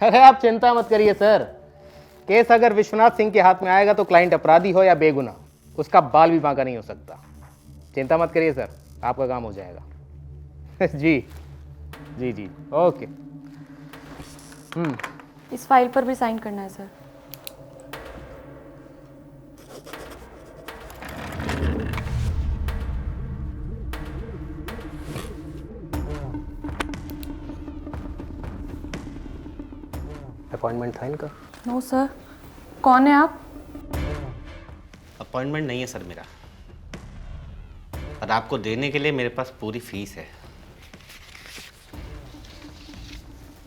अरे आप चिंता मत करिए सर, केस अगर विश्वनाथ सिंह के हाथ में आएगा तो क्लाइंट अपराधी हो या बेगुनाह, उसका बाल भी बांका नहीं हो सकता। चिंता मत करिए सर, आपका काम हो जाएगा। जी जी जी, ओके। इस फाइल पर भी साइन करना है सर। अपॉइंटमेंट था इनका? No sir. कौन है आप? अपॉइंटमेंट नहीं है सर मेरा, और आपको देने के लिए मेरे पास पूरी फीस है।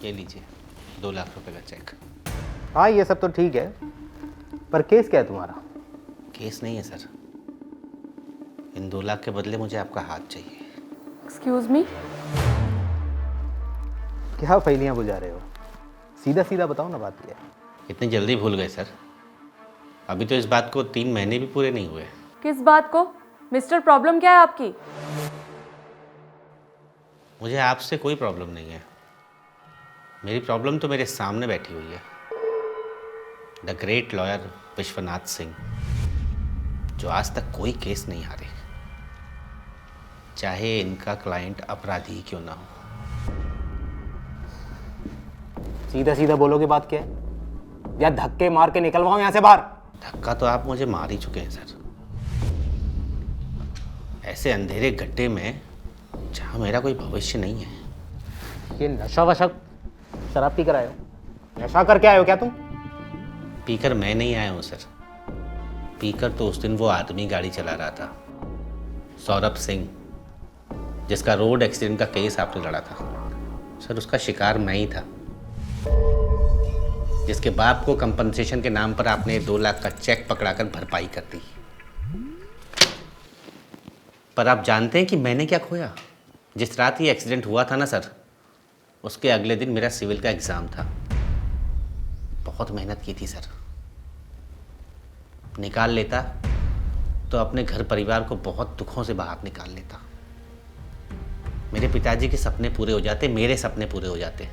ये लीजिए 2 लाख रुपए का चेक। हाँ ये सब तो ठीक है, पर केस क्या है तुम्हारा? केस नहीं है सर, इन 2 लाख के बदले मुझे आपका हाथ चाहिए। Excuse me. क्या फैलियाँ बुझा रहे हो? सीधा सीधा बताओ ना बात क्या है। इतनी जल्दी भूल गए सर? अभी तो इस बात को 3 महीने भी पूरे नहीं हुए। किस बात को? मिस्टर, प्रॉब्लम क्या है आपकी? मुझे आपसे कोई प्रॉब्लम नहीं है, मेरी प्रॉब्लम तो मेरे सामने बैठी हुई है, the great lawyer Vishwanath Singh, जो आज तक कोई केस नहीं हारे, चाहे इनका क्लाइंट अपराधी ही क्यों ना हो। सीधा सीधा बोलोगे बात क्या है, या धक्के मार के निकलवाऊं यहाँ से बाहर? धक्का तो आप मुझे मार ही चुके हैं सर, ऐसे अंधेरे गड्ढे में जहाँ मेरा कोई भविष्य नहीं है। ये नशा वशा शराब पी कर आए हो? नशा करके आए हो क्या तुम? पीकर मैं नहीं आया हूँ सर, पीकर तो उस दिन वो आदमी गाड़ी चला रहा था, सौरभ सिंह, जिसका रोड एक्सीडेंट का केस आपने लड़ा था। सर उसका शिकार मैं ही था, जिसके बाप को कंपनसेशन के नाम पर आपने 2 लाख का चेक पकड़ाकर भरपाई कर दी। पर आप जानते हैं कि मैंने क्या खोया? जिस रात ये एक्सीडेंट हुआ था ना सर, उसके अगले दिन मेरा सिविल का एग्ज़ाम था। बहुत मेहनत की थी सर, निकाल लेता तो अपने घर परिवार को बहुत दुखों से बाहर निकाल लेता। मेरे पिताजी के सपने पूरे हो जाते, मेरे सपने पूरे हो जाते,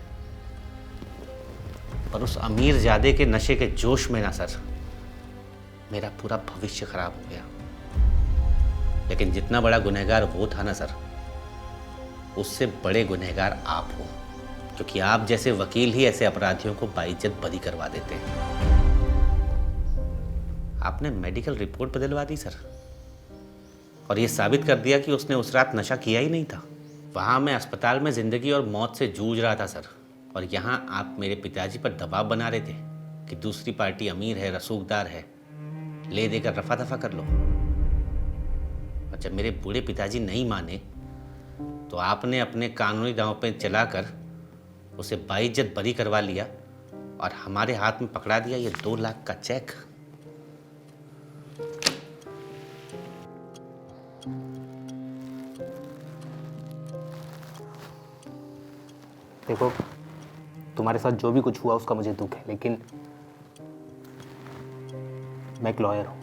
पर उस अमीर ज़्यादे के नशे के जोश में ना सर, मेरा पूरा भविष्य खराब हो गया। लेकिन जितना बड़ा गुनहगार वो था ना सर, उससे बड़े गुनहगार आप हो, क्योंकि आप जैसे वकील ही ऐसे अपराधियों को बाइज्जत बरी करवा देते हैं। आपने मेडिकल रिपोर्ट बदलवा दी सर, और ये साबित कर दिया कि उसने उस रात नशा किया ही नहीं था। वहाँ मैं अस्पताल में ज़िंदगी और मौत से जूझ रहा था सर, और यहाँ आप मेरे पिताजी पर दबाव बना रहे थे कि दूसरी पार्टी अमीर है, रसूखदार है, ले देकर रफा दफा कर लो। और जब मेरे बूढ़े पिताजी नहीं माने तो आपने अपने कानूनी दांव पे चलाकर उसे बाइज्जत बरी करवा लिया, और हमारे हाथ में पकड़ा दिया ये 2 लाख का चेक। देखो, तुम्हारे साथ जो भी कुछ हुआ उसका मुझे दुख है, लेकिन मैं एक लॉयर हूं,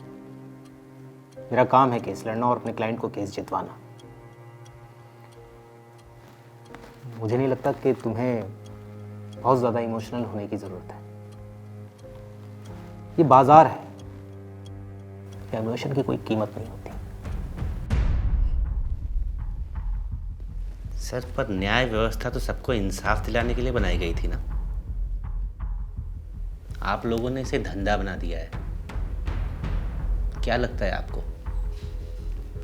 मेरा काम है केस लड़ना और अपने क्लाइंट को केस जितवाना। मुझे नहीं लगता कि तुम्हें बहुत ज़्यादा इमोशनल होने की ज़रूरत है। ये बाजार है, इमोशन की कोई कीमत नहीं होती। सर पर न्याय व्यवस्था तो सबको इंसाफ दिलाने के लिए बनाई गई थी ना, आप लोगों ने इसे धंधा बना दिया है। क्या लगता है आपको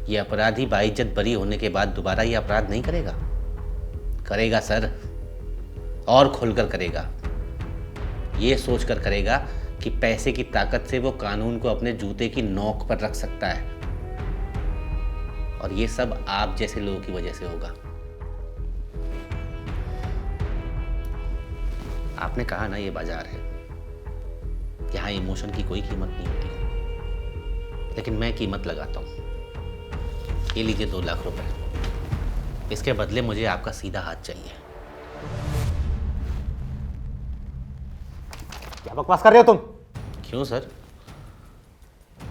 ये अपराधी बाइज्जत बरी होने के बाद दोबारा ये अपराध नहीं करेगा? करेगा सर, और खुलकर करेगा। ये सोचकर करेगा कि पैसे की ताकत से वो कानून को अपने जूते की नोक पर रख सकता है, और ये सब आप जैसे लोगों की वजह से होगा। आपने कहा ना ये बाजार है, यहाँ इमोशन की कोई कीमत नहीं होती, लेकिन मैं कीमत लगाता हूँ। ये लीजिए 2 लाख रुपए, इसके बदले मुझे आपका सीधा हाथ चाहिए। क्या बकवास कर रहे हो तुम? क्यों सर?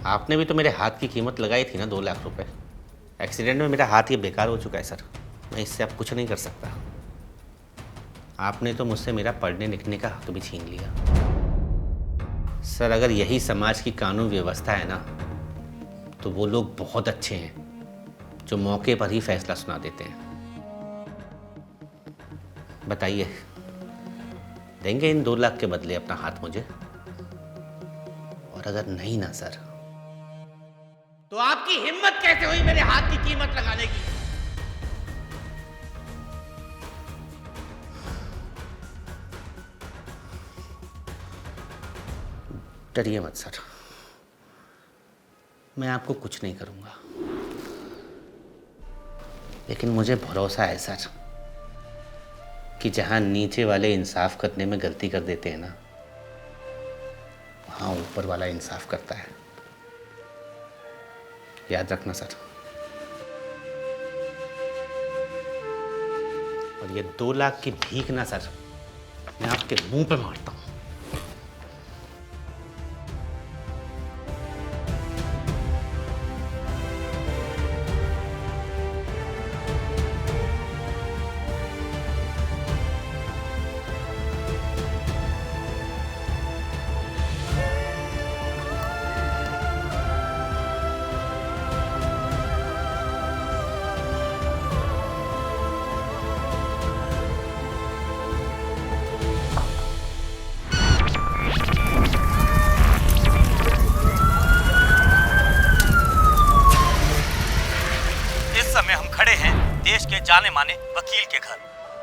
आपने भी तो मेरे हाथ की कीमत लगाई थी ना 2 लाख रुपए। एक्सीडेंट में मेरा हाथ ये बेकार हो चुका है सर, मैं इससे अब कुछ नहीं कर सकता। आपने तो मुझसे मेरा पढ़ने लिखने का हक भी छीन लिया। सर, अगर यही समाज की कानून व्यवस्था है ना, तो वो लोग बहुत अच्छे हैं जो मौके पर ही फैसला सुना देते हैं। बताइए, देंगे इन 2 लाख के बदले अपना हाथ मुझे? और अगर नहीं ना सर, तो आपकी हिम्मत कैसे हुई मेरे हाथ की कीमत लगाने की? डरिए मत सर, मैं आपको कुछ नहीं करूंगा, लेकिन मुझे भरोसा है सर कि जहां नीचे वाले इंसाफ करने में गलती कर देते हैं ना, वहां ऊपर वाला इंसाफ करता है। याद रखना सर। और ये 2 लाख की भीख ना सर, मैं आपके मुंह पे मारता हूं। देश के जाने माने वकील के घर,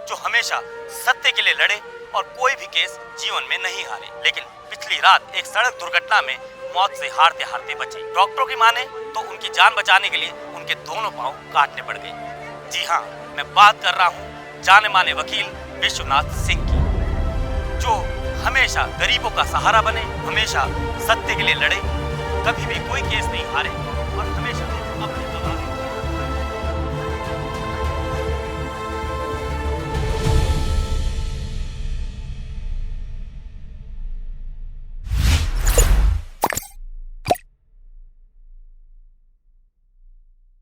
जो हमेशा सत्य के लिए लड़े और कोई भी केस जीवन में नहीं हारे, लेकिन पिछली रात एक सड़क दुर्घटना में मौत से हारते हारते बचे। डॉक्टरों की माने तो उनकी जान बचाने के लिए उनके दोनों पांव काटने पड़ गए। जी हाँ, मैं बात कर रहा हूँ जाने माने वकील विश्वनाथ सिंह की, जो हमेशा गरीबों का सहारा बने, हमेशा सत्य के लिए लड़े, कभी भी कोई केस नहीं हारे